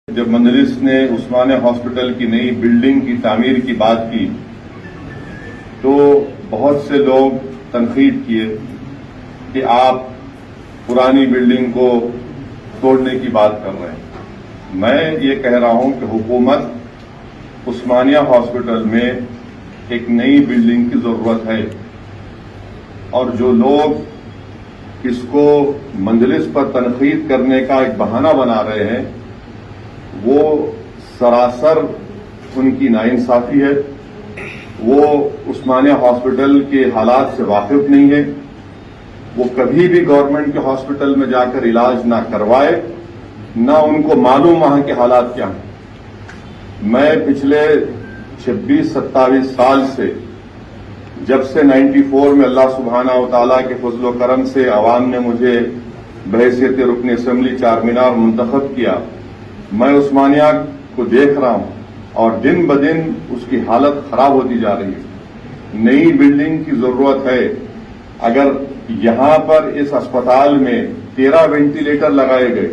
جب مجلس نے عثمانیہ ہاسپٹل کی نئی بلڈنگ کی تعمیر کی بات کی تو بہت سے لوگ تنقید کیے کہ آپ پرانی بلڈنگ کو توڑنے کی بات کر رہے ہیں۔ میں یہ کہہ رہا ہوں کہ حکومت عثمانیہ ہاسپٹل میں ایک نئی بلڈنگ کی ضرورت ہے، اور جو لوگ اس کو مجلس پر تنقید کرنے کا ایک بہانہ بنا رہے ہیں وہ سراسر ان کی ناانصافی ہے۔ وہ عثمانیہ ہاسپٹل کے حالات سے واقف نہیں ہے، وہ کبھی بھی گورنمنٹ کے ہاسپٹل میں جا کر علاج نہ کروائے، نہ ان کو معلوم وہاں کے حالات کیا ہیں۔ میں پچھلے 26-27 سال سے، جب سے 94 میں اللہ سبحانہ و تعالیٰ کے فضل و کرم سے عوام نے مجھے بحیثیت رکن اسمبلی چارمینار منتخب کیا، میں عثمانیہ کو دیکھ رہا ہوں اور دن بدن اس کی حالت خراب ہوتی جا رہی ہے۔ نئی بلڈنگ کی ضرورت ہے۔ اگر یہاں پر اس اسپتال میں 13 وینٹیلیٹر لگائے گئے،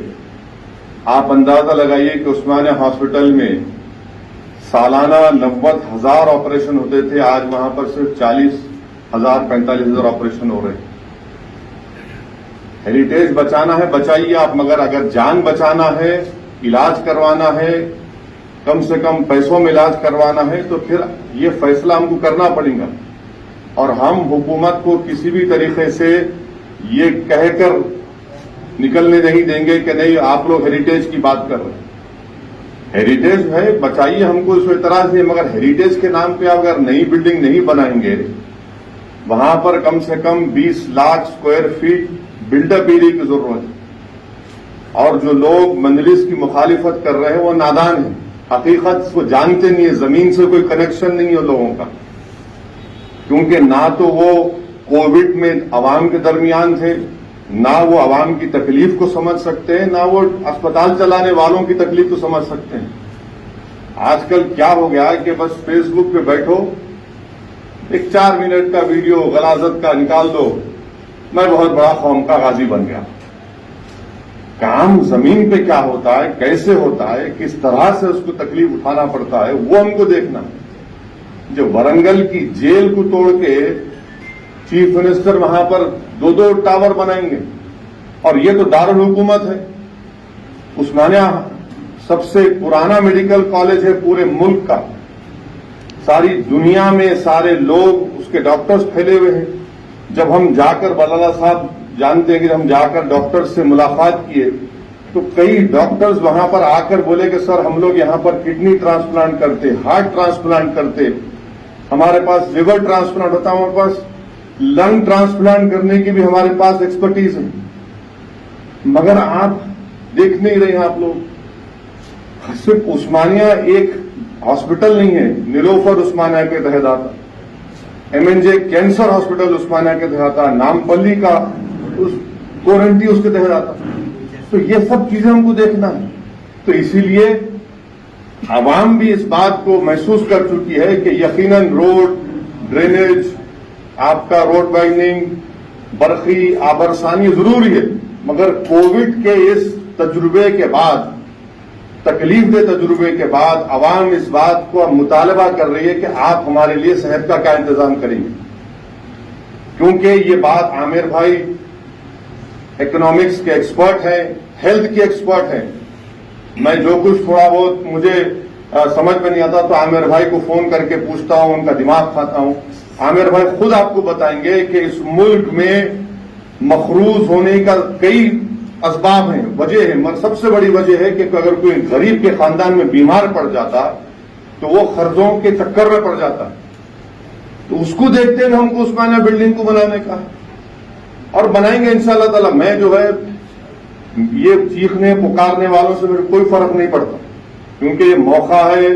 آپ اندازہ لگائیے کہ عثمانیہ ہاسپٹل میں سالانہ 90,000 آپریشن ہوتے تھے، آج وہاں پر صرف 40,000 45,000 آپریشن ہو رہے ہیں۔ ہیریٹیج بچانا ہے بچائیے آپ، مگر اگر جان بچانا ہے، علاج کروانا ہے، کم سے کم پیسوں میں علاج کروانا ہے، تو پھر یہ فیصلہ ہم کو کرنا پڑے گا، اور ہم حکومت کو کسی بھی طریقے سے یہ کہہ کر نکلنے نہیں دیں گے کہ نہیں آپ لوگ ہیریٹیج کی بات کر رہے ہیں۔ ہیریٹیج ہے بچائیے، ہم کو اس کو اعتراض نہیں، مگر ہیریٹیج کے نام پہ اگر نئی بلڈنگ نہیں بنائیں گے، وہاں پر کم سے کم 20 lakh square feet build up area کی ضرورت ہے۔ اور جو لوگ مجلس کی مخالفت کر رہے ہیں وہ نادان ہیں، حقیقت کو جانتے نہیں ہیں، زمین سے کوئی کنیکشن نہیں ہے لوگوں کا، کیونکہ نہ تو وہ کووڈ میں عوام کے درمیان تھے، نہ وہ عوام کی تکلیف کو سمجھ سکتے ہیں، نہ وہ اسپتال چلانے والوں کی تکلیف کو سمجھ سکتے ہیں۔ آج کل کیا ہو گیا کہ بس فیس بک پہ بیٹھو، ایک 4 منٹ کا ویڈیو غلاظت کا نکال دو، میں بہت بڑا قوم کا غازی بن گیا۔ کام زمین پہ کیا ہوتا ہے، کیسے ہوتا ہے، کس طرح سے اس کو تکلیف اٹھانا پڑتا ہے، وہ ہم کو دیکھنا ہے۔ جو ورنگل کی جیل کو توڑ کے چیف منسٹر وہاں پر 2 ٹاور بنائیں گے، اور یہ تو دارالحکومت ہے۔ عثمانیہ سب سے پرانا میڈیکل کالج ہے پورے ملک کا، ساری دنیا میں سارے لوگ اس کے ڈاکٹرز پھیلے ہوئے ہیں۔ جب ہم جا کر بلالا صاحب جانتے ہیں کہ ہم جا کر ڈاکٹر سے ملاقات کیے تو کئی ڈاکٹرز وہاں پر آ کر بولے کہ سر ہم لوگ یہاں پر کڈنی ٹرانسپلانٹ کرتے، ہارٹ ٹرانسپلانٹ کرتے، ہمارے پاس لیور ٹرانسپلانٹ ہوتا ہے، ہمارے پاس لنگ ٹرانسپلانٹ کرنے کی بھی ہمارے پاس ایکسپرٹیز ہے، مگر آپ دیکھ نہیں رہے ہیں۔ آپ لوگ صرف عثمانیہ ایک ہاسپٹل نہیں ہے، نیلوفر عثمانیہ کے تحت آتا، MNJ کینسر ہاسپٹل عثمانیہ کے تحت آتا، نامپلی کا کورنٹی اس کے تحت آتا۔ تو یہ سب چیزیں ہم کو دیکھنا ہے۔ تو اسی لیے عوام بھی اس بات کو محسوس کر چکی ہے کہ یقیناً روڈ، ڈرینیج، آپ کا روڈ وائڈننگ، برقی آبرسانی ضروری ہے، مگر کووڈ کے اس تجربے کے بعد، تکلیف دہ تجربے کے بعد، عوام اس بات کو مطالبہ کر رہی ہے کہ آپ ہمارے لیے صحت کا کیا انتظام کریں گے، کیونکہ یہ بات عامر بھائی اکنامکس کے ایکسپرٹ ہیں، ہیلتھ کے ایکسپرٹ ہیں۔ میں جو کچھ تھوڑا بہت مجھے سمجھ میں نہیں آتا تو عامر بھائی کو فون کر کے پوچھتا ہوں، ان کا دماغ کھاتا ہوں۔ عامر بھائی خود آپ کو بتائیں گے کہ اس ملک میں مقروض ہونے کا کئی اسباب ہیں، وجہ ہے، مگر سب سے بڑی وجہ ہے کہ اگر کوئی غریب کے خاندان میں بیمار پڑ جاتا تو وہ قرضوں کے چکر میں پڑ جاتا، تو اس کو دیکھتے ہوئے ہم کو عثمانیہ بلڈنگ کو بنانے کا، اور بنائیں گے انشاءاللہ تعالی۔ میں جو ہے یہ چیخنے پکارنے والوں سے میرے کوئی فرق نہیں پڑتا، کیونکہ یہ موقع ہے،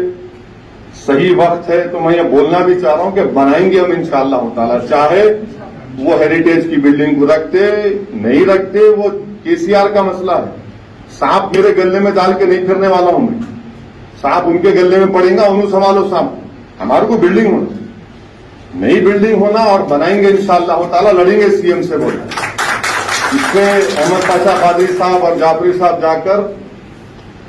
صحیح وقت ہے، تو میں یہ بولنا بھی چاہ رہا ہوں کہ بنائیں گے ہم انشاءاللہ تعالی، چاہے وہ ہیریٹیج کی بلڈنگ کو رکھتے نہیں رکھتے، وہ KCR کا مسئلہ ہے۔ سانپ میرے گلے میں ڈال کے نہیں پھرنے والا ہوں میں، سانپ ان کے گلے میں پڑیں گا، انہوں سنبھالو سانپ، ہمارے کو بلڈنگ ہونا، نئی بلڈنگ ہونا، اور بنائیں گے انشاءاللہ تعالی، لڑیں گے CM سے بول۔ اس سے احمد پاشا قادری صاحب اور جعفری صاحب جا کر